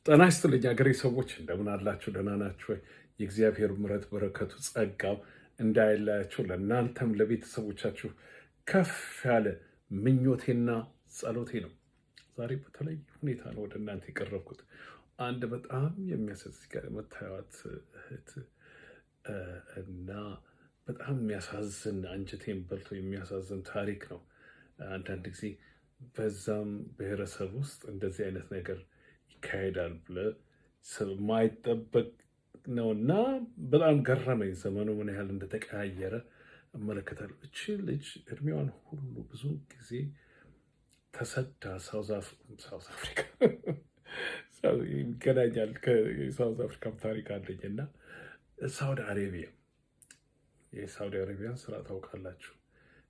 ጤና ይስጥልኝ አገሬ ሰዎች እንደምን አላችሁ? ደህና ናችሁ ወይ? የእግዚአብሔር ምሕረት በረከቱ ጸጋው እንዳይለያችሁ ለእናንተም ለቤተሰቦቻችሁ ከፍ ያለ ምኞቴና ጸሎቴ ነው። ዛሬ በተለይ ሁኔታ ነው ወደ እናንተ የቀረብኩት። አንድ በጣም የሚያሳዝን መታየት እህት እና በጣም የሚያሳዝን አንጀቴን በልቶ የሚያሳዝን ታሪክ ነው። አንዳንድ ጊዜ በዛም ብሔረሰብ ውስጥ እንደዚህ አይነት ነገር ይካሄዳል ብለህ ማይጠበቅ ነውና በጣም ገረመኝ። ዘመኑ ምን ያህል እንደተቀያየረ እመለከታለሁ። እቺ ልጅ እድሜዋን ሁሉ ብዙ ጊዜ ተሰዳ ሳውዝ አፍሪካ ይገናኛል። ከሳውዝ አፍሪካም ታሪክ አለኝ እና ሳውዲ አሬቢያ የሳውዲ አሬቢያን ስራ ታውቃላችሁ።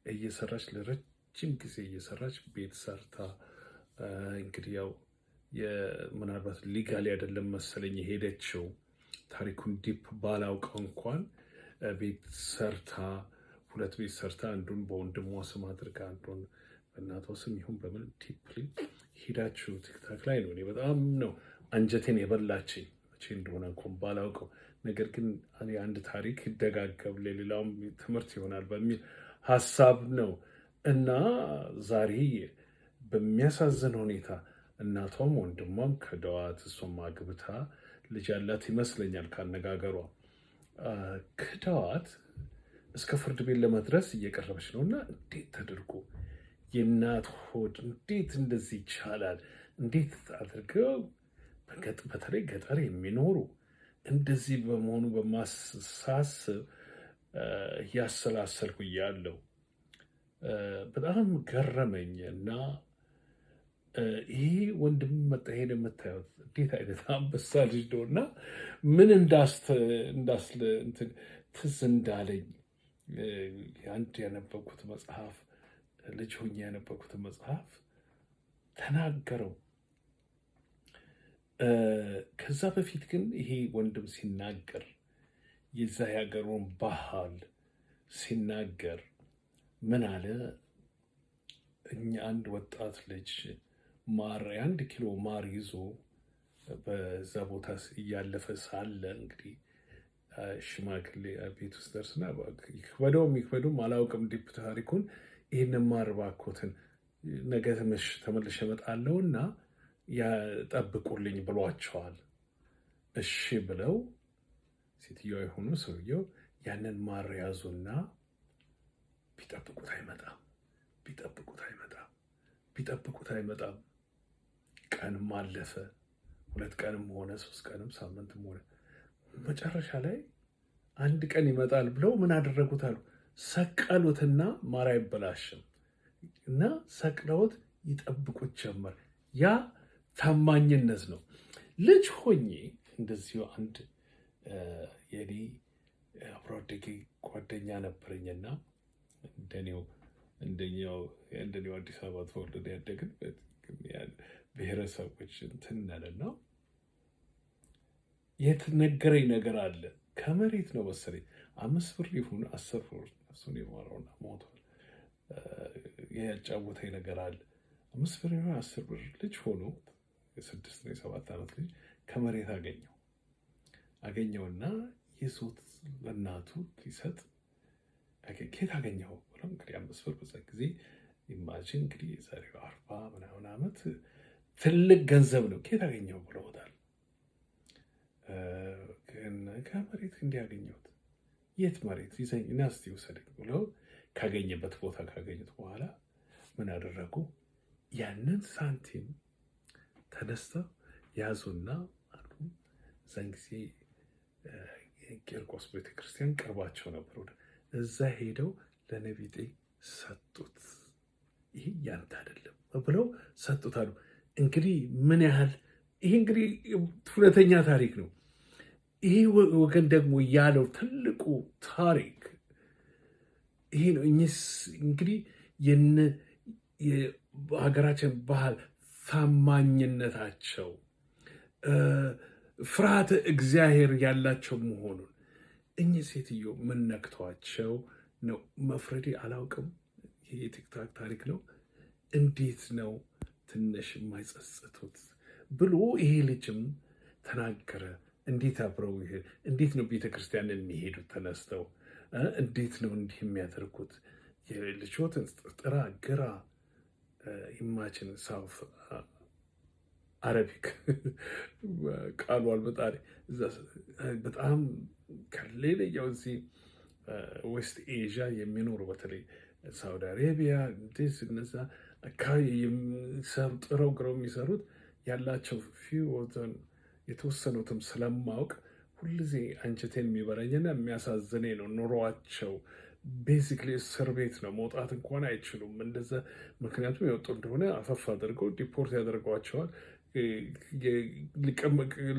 እየሰራች ለረጅም ጊዜ እየሰራች ቤት ሰርታ እንግዲህ ያው ምናልባት ሊጋሊ አይደለም መሰለኝ የሄደችው። ታሪኩን ዲፕ ባላውቀው እንኳን ቤት ሰርታ ሁለት ቤት ሰርታ አንዱን በወንድሟ ስም አድርጋ አንዱን በእናቷ ስም ይሁን በምን ዲፕሊ ሄዳችሁ ቲክታክ ላይ ነው። እኔ በጣም ነው አንጀቴን የበላችኝ መቼ እንደሆነ እንኳን ባላውቀው። ነገር ግን አንድ ታሪክ ይደጋገብ ለሌላውም ትምህርት ይሆናል በሚል ሀሳብ ነው እና ዛሬ በሚያሳዝን ሁኔታ እናቷም ወንድሟም ክደዋት፣ እሷም አግብታ ልጅ ያላት ይመስለኛል ካነጋገሯ። ክደዋት እስከ ፍርድ ቤት ለመድረስ እየቀረበች ነው እና እንዴት ተደርጎ የእናት ሆድ እንዴት እንደዚህ ይቻላል? እንዴት አድርገው በተለይ ገጠር የሚኖሩ እንደዚህ በመሆኑ በማሳስብ እያሰላሰልኩ እያለሁ በጣም ገረመኝ እና ይህ ወንድም መጣ ሄደ የምታዩት እንዴት አይነት አንበሳ ልጅ ነው እና ምን ትዝ እንዳለኝ አንድ ያነበብኩት መጽሐፍ ልጅ ሆኜ ያነበብኩት መጽሐፍ ተናገረው። ከዛ በፊት ግን ይሄ ወንድም ሲናገር የዛ የሀገሩን ባህል ሲናገር ምን አለ? እኛ አንድ ወጣት ልጅ ማር የ1 ኪሎ ማር ይዞ በዛ ቦታ እያለፈ ሳለ እንግዲህ ሽማግሌ ቤት ውስጥ ደርስና ይክበደውም አላውቅም ዲፕ ታሪኩን። ይህን ማር እባክዎትን ነገ ተመልሼ እመጣለሁ እና ያጠብቁልኝ ብሏቸዋል። እሺ ብለው ሴትዮዋ የሆኑ ሰውየው ያንን ማር ያዙና ቢጠብቁት አይመጣም። ቀንም አለፈ፣ 2 ቀንም ሆነ፣ 3 ቀንም ሳምንትም ሆነ። መጨረሻ ላይ 1 ቀን ይመጣል ብለው ምን አደረጉት አሉ? ሰቀሉትና ማር አይበላሽም እና ሰቅለውት ይጠብቁት ጀመር። ያ ታማኝነት ነው። ልጅ ሆኜ እንደዚሁ አንድ የኔ አብሮ አደጌ ጓደኛ ነበረኝና እንደኛው አዲስ አበባ ተወልደን ያደግን ብሔረሰቦች እንትን ነንና የተነገረኝ ነገር አለ። ከመሬት ነው መሰለኝ 5 ብር ይሁን 10 ብር እሱን የማረውና ሞቷል። ያጫወተኝ ነገር አለ። 5 ብር ይሁን 10 ብር ልጅ ሆኖ የ6 እና የ7 ዓመት ልጅ ከመሬት አገኘውና ይዞት ለእናቱ ሊሰጥ ኬት አገኘው ብለው እንግዲህ 5 ብር በዛ ጊዜ ኢማጂን እንግዲህ የዛሬው 40 ምናምን ዓመት ትልቅ ገንዘብ ነው። ኬት አገኘው ብለውታል። ከመሬት እንዲያገኘሁት የት መሬት ይዘኝ እና እስቲ ውሰደኝ ብለው ካገኘበት ቦታ ካገኙት በኋላ ምን አደረጉ? ያንን ሳንቲም ተነስተው ያዙና አሉ። እዛን ጊዜ ቂርቆስ ቤተክርስቲያን ቅርባቸው ነበር። እዛ ሄደው ለነቢጤ ሰጡት። ይሄ ያንተ አይደለም ብለው ሰጡት አሉ። እንግዲህ ምን ያህል ይሄ እንግዲህ እውነተኛ ታሪክ ነው። ይሄ ወገን ደግሞ ያለው ትልቁ ታሪክ ይሄ ነው። እንግዲህ የሀገራችን ባህል ታማኝነታቸው፣ ፍርሃተ እግዚአብሔር ያላቸው መሆኑን እኚህ ሴትዮ ምን ነክቷቸው ነው? መፍረዴ አላውቅም። የቲክታክ ታሪክ ነው። እንዴት ነው ትንሽ የማይጸጽቱት? ብሎ ይሄ ልጅም ተናገረ። እንዴት አብረው እንዴት ነው ቤተክርስቲያን የሚሄዱት? ተነስተው እንዴት ነው እንዲህ የሚያደርጉት? የልጆትን ጥራ ግራ ኢማችን ሳውፍ አረቢክ ቃሉ አልበጣሪ በጣም ከሌላኛው እዚህ ዌስት ኤዥያ የሚኖሩ በተለይ ሳውዲ አሬቢያ እነዛ አካባቢ ጥረው ግረው የሚሰሩት ያላቸው የተወሰኑትም ስለማወቅ ሁልጊዜ አንጀቴን የሚበረኝና የሚያሳዝነኝ ነው ኑሯቸው። ቤዚክሊ እስር ቤት ነው፣ መውጣት እንኳን አይችሉም። እንደዛ ምክንያቱም የወጡ እንደሆነ አፈፍ አድርገው ዲፖርት ያደርጓቸዋል።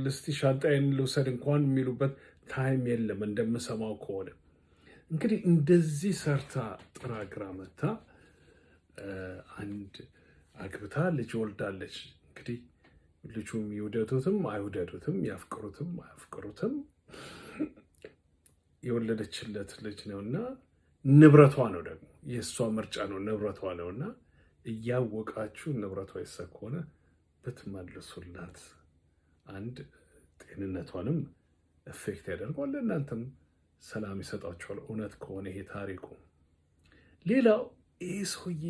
ልስቲ ሻንጣዬን ልውሰድ እንኳን የሚሉበት ታይም የለም እንደምሰማው ከሆነ። እንግዲህ እንደዚህ ሰርታ ጥራ ግራ መታ አንድ አግብታ ልጅ ወልዳለች። እንግዲህ ልጁም ይውደዱትም አይውደዱትም ያፍቅሩትም አያፍቅሩትም የወለደችለት ልጅ ነውና ንብረቷ ነው፣ ደግሞ የእሷ ምርጫ ነው፣ ንብረቷ ነውና እያወቃችሁ ንብረቷ ይሳ ከሆነ ብትመልሱላት አንድ ጤንነቷንም ኤፌክት ያደርገዋል፣ ለእናንተም ሰላም ይሰጣችኋል። እውነት ከሆነ ይሄ ታሪኩ። ሌላው ይህ ሰውዬ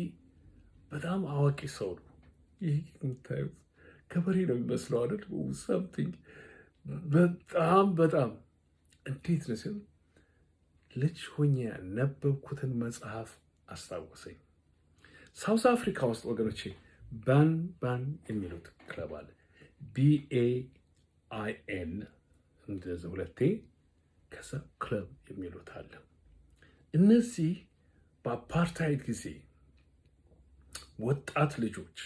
በጣም አዋቂ ሰው ነው። ይህ የምታዩት ገበሬ ነው የሚመስለው አይደል? ሳምቲንግ በጣም እንዴት ነው ሲል ልጅ ሆኜ ያነበብኩትን መጽሐፍ አስታወሰኝ። ሳውዝ አፍሪካ ውስጥ ወገኖቼ ባን የሚሉት ክለብ አለ። BAIN እንደዚህ ሁለቴ ከዛ ክለብ የሚሉት አለ። እነዚህ በአፓርታይድ ጊዜ ወጣት ልጆች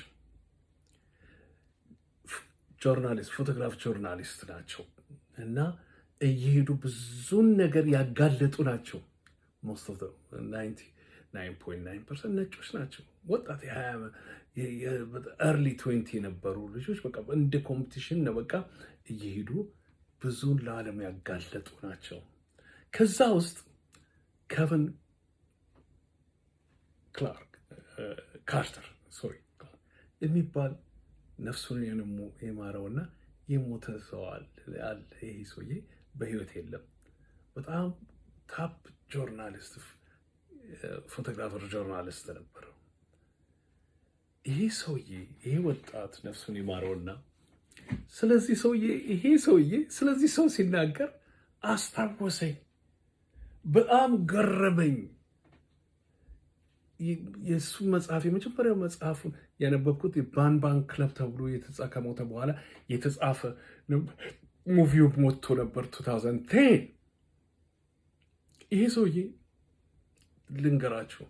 ጆርናሊስት ፎቶግራፍ ጆርናሊስት ናቸው እና እየሄዱ ብዙን ነገር ያጋለጡ ናቸው። ሞስት ኦፍ 99.9% ነጮች ናቸው። ወጣት ኤርሊ 20 የነበሩ ልጆች በቃ እንደ ኮምፒቲሽን ነው። በቃ እየሄዱ ብዙን ለዓለም ያጋለጡ ናቸው። ከዛ ውስጥ ኬቪን ካርተር የሚባል ነፍሱን የማረውና የሞተ ሰው አለ። ይሄ ሰውዬ በህይወት የለም። በጣም ታፕ ጆርናሊስት፣ ፎቶግራፈር ጆርናሊስት ነበረው። ይሄ ሰውዬ ይሄ ወጣት ነፍሱን ይማረውና ስለዚህ ስለዚህ ሰው ሲናገር አስታወሰኝ፣ በጣም ገረመኝ። የእሱ መጽሐፍ የመጀመሪያው መጽሐፉን ያነበብኩት የባን ክለብ ተብሎ ከሞተ በኋላ የተጻፈ ሙቪው ሞቶ ነበር 2010። ይሄ ሰውዬ ልንገራችሁ፣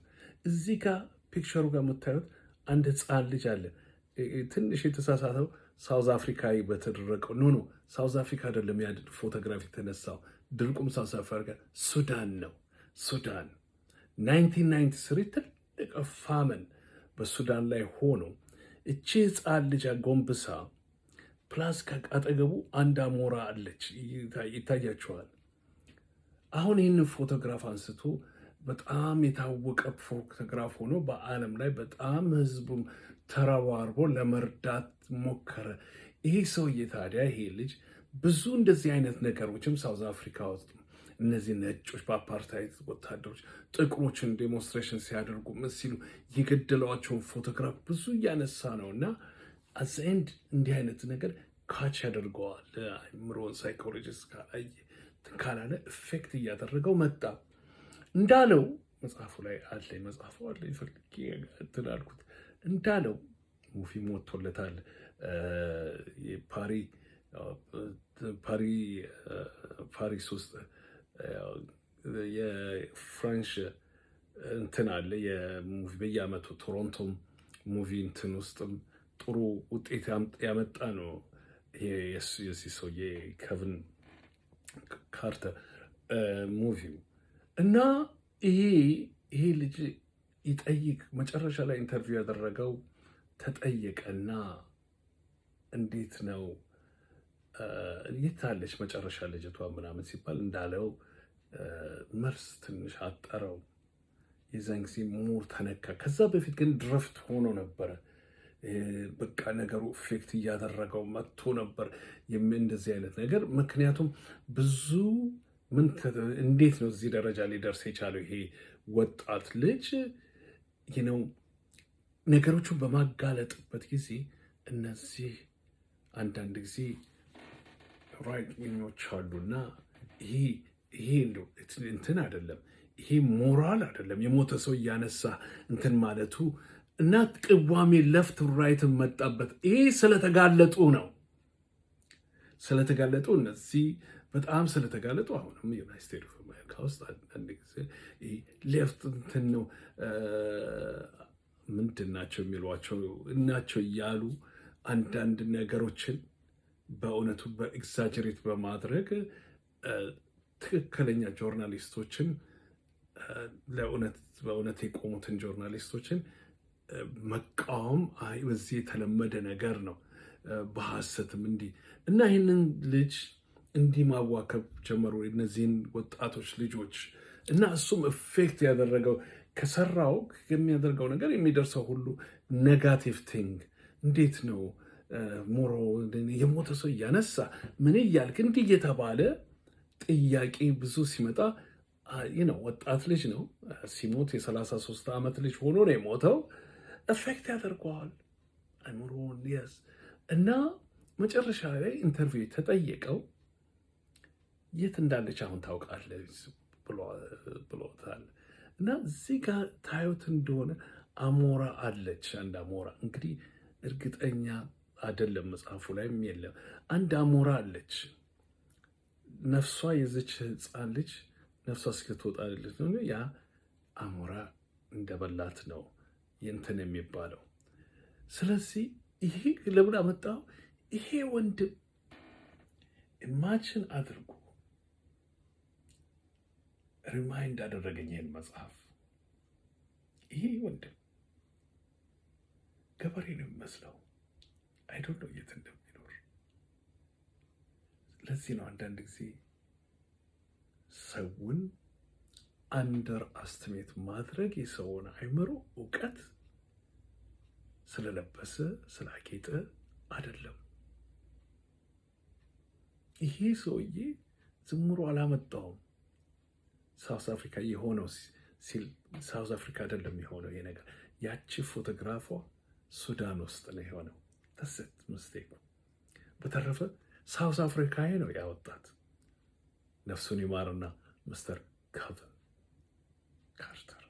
እዚህ ጋር ፒክቸሩ ጋር የምታዩት አንድ ህፃን ልጅ አለ። ትንሽ የተሳሳተው ሳውዝ አፍሪካዊ በተደረገው ኖ ሳውዝ አፍሪካ አይደለም። ያ ፎቶግራፍ የተነሳው ድርቁም ሳውዝ አፍሪካ ሱዳን ነው። ሱዳን 1993 ትልቅ ፋመን በሱዳን ላይ ሆኖ እቺ ህፃን ልጅ አጎንብሳ ፕላስ ከአጠገቡ አንድ አሞራ አለች፣ ይታያቸዋል። አሁን ይህንን ፎቶግራፍ አንስቶ በጣም የታወቀ ፎቶግራፍ ሆኖ በዓለም ላይ በጣም ህዝቡም ተረባርቦ ለመርዳት ሞከረ። ይሄ ሰውዬ ታዲያ ይሄ ልጅ ብዙ እንደዚህ አይነት ነገሮችም ሳውዝ አፍሪካ ውስጥ እነዚህ ነጮች በአፓርታይድ ወታደሮች ጥቁሮችን ዴሞንስትሬሽን ሲያደርጉ ምን ሲሉ የገደሏቸውን ፎቶግራፍ ብዙ እያነሳ ነው እና አዘንድ እንዲህ አይነት ነገር ካች ያደርገዋል። አይምሮን ሳይኮሎጂስት ካላለ ኢፌክት እያደረገው መጣ። እንዳለው መጽሐፉ ላይ አለ፣ መጽሐፉ አለ ይፈልግ ትላልኩት እንዳለው ሙቪ ሞቶለታል። ፓሪስ ውስጥ የፍራንሽ እንትን አለ የሙቪ በየአመቱ ቶሮንቶም ሙቪ እንትን ውስጥም ጥሩ ውጤት ያመጣ ነው። የዚህ ሰውዬ ኬቪን ካርተር ሙቪው እና ይሄ ልጅ ይጠይቅ መጨረሻ ላይ ኢንተርቪው ያደረገው ተጠየቀና እንዴት ነው የታለች መጨረሻ ልጅቷ ምናምን ሲባል እንዳለው መልስ ትንሽ አጠረው። የዛን ጊዜ ሙር ተነካ። ከዛ በፊት ግን ድረፍት ሆኖ ነበረ። በቃ ነገሩ ኢፌክት እያደረገው መጥቶ ነበር እንደዚህ አይነት ነገር። ምክንያቱም ብዙ እንዴት ነው እዚህ ደረጃ ሊደርስ የቻለው ይሄ ወጣት ልጅ ነው? ነገሮቹን በማጋለጥበት ጊዜ እነዚህ አንዳንድ ጊዜ ራይት ዊኞች አሉና ይሄ እንትን አይደለም፣ ይሄ ሞራል አይደለም። የሞተ ሰው እያነሳ እንትን ማለቱ እና ቅዋሜ ለፍት ራይትን መጣበት። ይሄ ስለተጋለጡ ነው። ስለተጋለጡ እነዚህ በጣም ስለተጋለጡ አሁንም ዩናይትድ ስቴትስ ኦፍ አሜሪካ ውስጥ አንዳንድ ጊዜ ሌፍት እንትን ነው ምንድን ናቸው የሚሏቸው እናቸው እያሉ አንዳንድ ነገሮችን በእውነቱ በኤግዛጀሬት በማድረግ ትክክለኛ ጆርናሊስቶችን በእውነት የቆሙትን ጆርናሊስቶችን መቃወም በዚህ የተለመደ ነገር ነው። በሐሰትም እንዲህ እና ይህንን ልጅ እንዲህ ማዋከብ ጀመሩ እነዚህን ወጣቶች ልጆች እና እሱም ኢፌክት ያደረገው ከሰራው የሚያደርገው ነገር የሚደርሰው ሁሉ ኔጋቲቭ ቲንግ እንዴት ነው ሞሮ የሞተ ሰው እያነሳ ምን እያልክ እንዲህ እየተባለ ጥያቄ ብዙ ሲመጣ ወጣት ልጅ ነው ሲሞት የ33 ዓመት ልጅ ሆኖ ነው የሞተው። ኢፌክት ያደርገዋል አይምሮውን የስ እና መጨረሻ ላይ ኢንተርቪው ተጠየቀው የት እንዳለች አሁን ታውቃለች ብሎታል። እና እዚህ ጋር ታዩት እንደሆነ አሞራ አለች። አንድ አሞራ እንግዲህ እርግጠኛ አይደለም መጽሐፉ ላይም የለም። አንድ አሞራ አለች። ነፍሷ የዚች ህፃን ልጅ ነፍሷ እስክትወጣለት ነው ያ አሞራ እንደበላት ነው እንትን የሚባለው። ስለዚህ ይሄ ለምን አመጣው? ይሄ ወንድም ኢማጂን አድርጉ ሪማይንድ አደረገኝ ይሄን መጽሐፍ። ይሄ ወንድም ገበሬ ነው የሚመስለው። አይዶንት ኖ የት እንደሚኖር። ለዚህ ነው አንዳንድ ጊዜ ሰውን አንደር አስትሜት ማድረግ የሰውን አይምሮ እውቀት ስለለበሰ ስላጌጠ አይደለም። ይሄ ሰውዬ ዝም ብሎ አላመጣውም። ሳውዝ አፍሪካ የሆነው ሲል ሳውዝ አፍሪካ አይደለም የሆነው ይሄ ነገር። ያቺ ፎቶግራፏ ሱዳን ውስጥ ነው የሆነው። ተሰት ምስቴክ። በተረፈ ሳውዝ አፍሪካዊ ነው ያወጣት። ነፍሱን ይማርና ሚስተር ካቨን ካርተር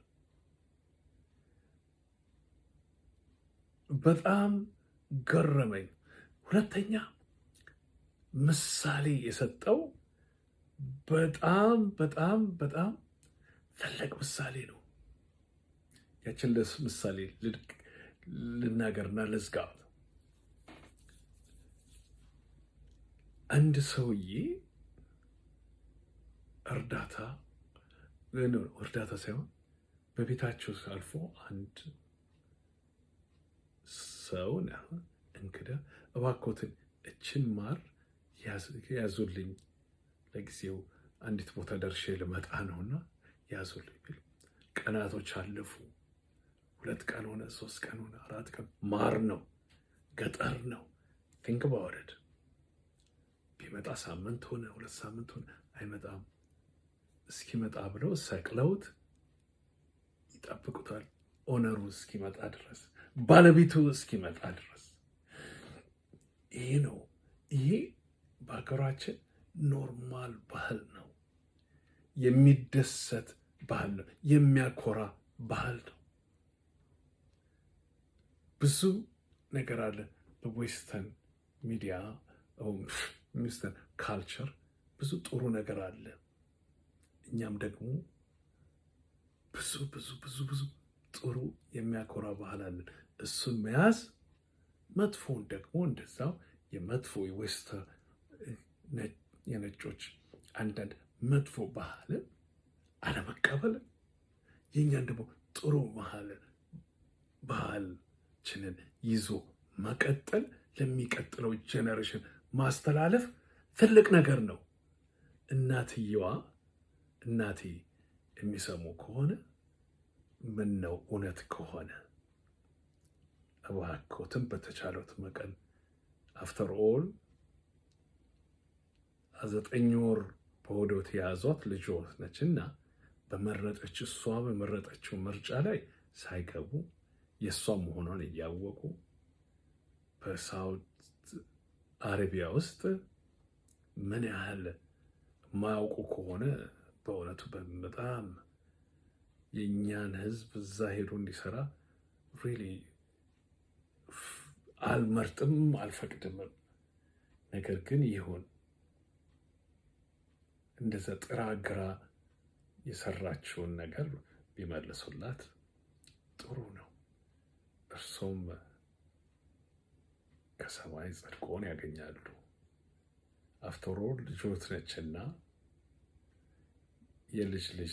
በጣም ገረመኝ። ሁለተኛ ምሳሌ የሰጠው በጣም በጣም በጣም ፈለግ ምሳሌ ነው። ያችን ምሳሌ ልናገርና ልዝጋ። አንድ ሰውዬ እርዳታ ሳይሆን በቤታቸው አልፎ አንድ ሰው እንግዳ እባክዎትን እችን ማር ያዙልኝ፣ ለጊዜው አንዲት ቦታ ደርሼ ልመጣ ነውና ያዙልኝ ቢል ቀናቶች አለፉ። 2 ቀን ሆነ፣ 3 ቀን ሆነ፣ 4 ቀን። ማር ነው፣ ገጠር ነው። ቲንክ ባወረድ ቢመጣ ሳምንት ሆነ፣ 2 ሳምንት ሆነ፣ አይመጣም። እስኪመጣ ብለው ሰቅለውት ይጠብቁታል። ኦነሩ እስኪመጣ ድረስ፣ ባለቤቱ እስኪመጣ ድረስ። ይሄ ነው። ይሄ በሀገራችን ኖርማል ባህል ነው። የሚደሰት ባህል ነው። የሚያኮራ ባህል ነው። ብዙ ነገር አለ በዌስተርን ሚዲያ ዌስተርን ካልቸር ብዙ ጥሩ ነገር አለ። እኛም ደግሞ ብዙ ብዙ ብዙ ብዙ ጥሩ የሚያኮራ ባህል አለን። እሱን መያዝ፣ መጥፎውን ደግሞ እንደዛው የመጥፎ የዌስተርን የነጮች አንዳንድ መጥፎ ባህልን አለመቀበልን፣ የእኛን ደግሞ ጥሩ ባህልችንን ይዞ መቀጠል፣ ለሚቀጥለው ጄኔሬሽን ማስተላለፍ ትልቅ ነገር ነው። እናቴ የሚሰሙ ከሆነ ምን ነው እውነት ከሆነ እባክዎትን በተቻለት መጠን አፍተር ኦል 9 ወር በሆዶት የያዟት ልጅዎት ነችና እሷ በመረጠችው ምርጫ ላይ ሳይገቡ የእሷ መሆኗን እያወቁ በሳውዲ አረቢያ ውስጥ ምን ያህል የማያውቁ ከሆነ በእውነቱ በጣም የእኛን ሕዝብ እዛ ሄዶ እንዲሰራ ሪሊ አልመርጥም፣ አልፈቅድምም። ነገር ግን ይሁን እንደዛ ጥራ ግራ የሰራችውን ነገር ቢመልሱላት ጥሩ ነው። እርሶም ከሰማይ ጽድቆን ያገኛሉ። አፍተር ኦል ልጆት ነችና የልጅ ልጅ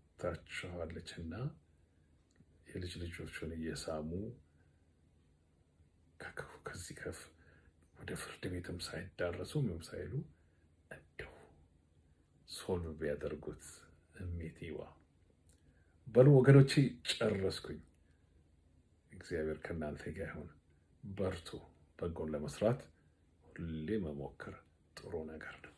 ሰጥታችኋለችና የልጅ ልጆቹን እየሳሙ ከዚህ ከፍ ወደ ፍርድ ቤትም ሳይዳረሱ ምንም ሳይሉ እንደው ሶልቭ ቢያደርጉት እሜቴዋ። በሉ ወገኖቼ ጨረስኩኝ። እግዚአብሔር ከእናንተ ጋር ይሁን። በርቱ። በጎን ለመስራት ሁሌ መሞከር ጥሩ ነገር ነው።